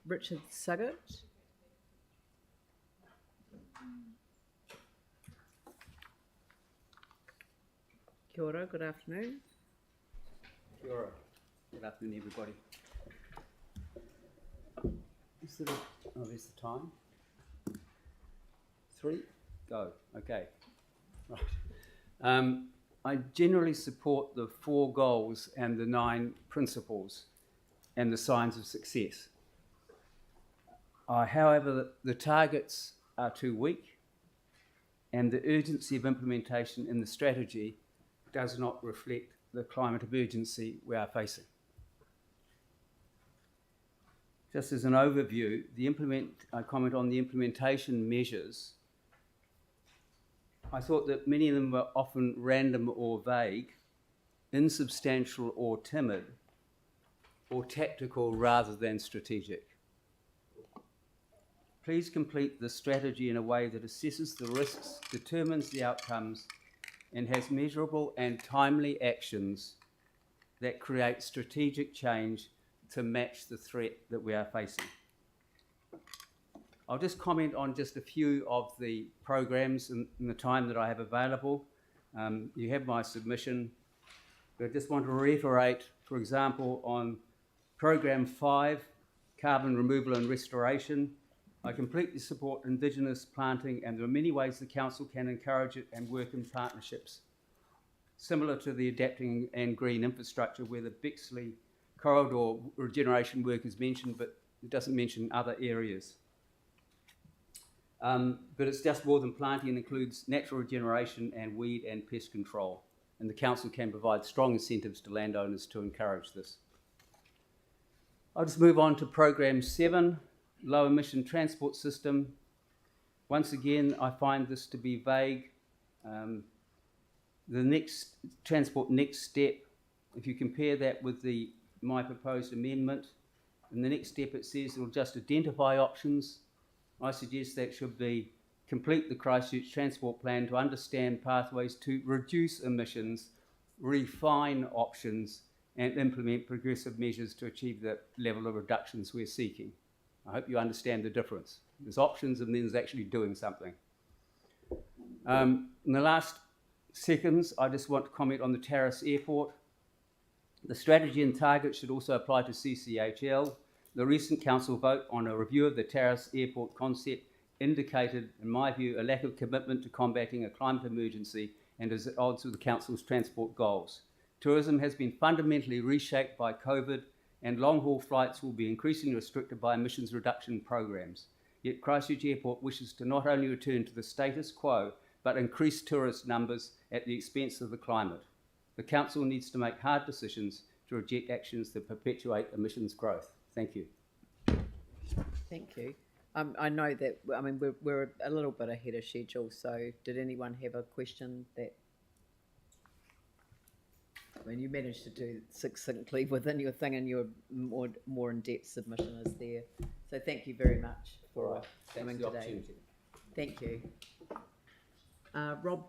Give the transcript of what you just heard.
Richard Suggate. Kia ora, good afternoon. Kia ora. Good afternoon, everybody. Is there there's the time. 3, go. Okay. Right. I generally support the 4 goals and the 9 principles and the signs of success. However, the targets are too weak, and the urgency of implementation in the strategy does not reflect the climate emergency we are facing. Just as an overview, I comment on the implementation measures. I thought that many of them were often random or vague, insubstantial or timid, or tactical rather than strategic. Please complete the strategy in a way that assesses the risks, determines the outcomes, and has measurable and timely actions that create strategic change to match the threat that we are facing. I'll just comment on just a few of the programs in the time that I have available. You have my submission, but I just want to reiterate, for example, on Program 5, Carbon Removal and Restoration, I completely support Indigenous planting, and there are many ways the Council can encourage it and work in partnerships, similar to the adapting and green infrastructure where the Bexley corridor regeneration work is mentioned, but it doesn't mention other areas. But it's just more than planting and includes natural regeneration and weed and pest control. And the Council can provide strong incentives to landowners to encourage this. I'll just move on to Program 7, Low Emission Transport System. Once again, I find this to be vague. The next transport next step, if you compare that with my proposed amendment, in the next step it says it will just identify options. I suggest that should be complete the Christchurch transport plan to understand pathways to reduce emissions, refine options, and implement progressive measures to achieve the level of reductions we're seeking. I hope you understand the difference. There's options and then there's actually doing something. In the last seconds, I just want to comment on the Terrace Airport. The strategy and targets should also apply to CCHL. The recent Council vote on a review of the Terrace Airport concept indicated, in my view, a lack of commitment to combating a climate emergency and is at odds with the Council's transport goals. Tourism has been fundamentally reshaped by COVID, and long-haul flights will be increasingly restricted by emissions reduction programs. Yet Christchurch Airport wishes to not only return to the status quo, but increase tourist numbers at the expense of the climate. The Council needs to make hard decisions to reject actions that perpetuate emissions growth. Thank you. Thank you. I know that, I mean, we're a little bit ahead of schedule, so did anyone have a question that, I mean, you managed to do succinctly within your thing, and your more in-depth submission is there. So thank you very much for coming today. Thank you. Rob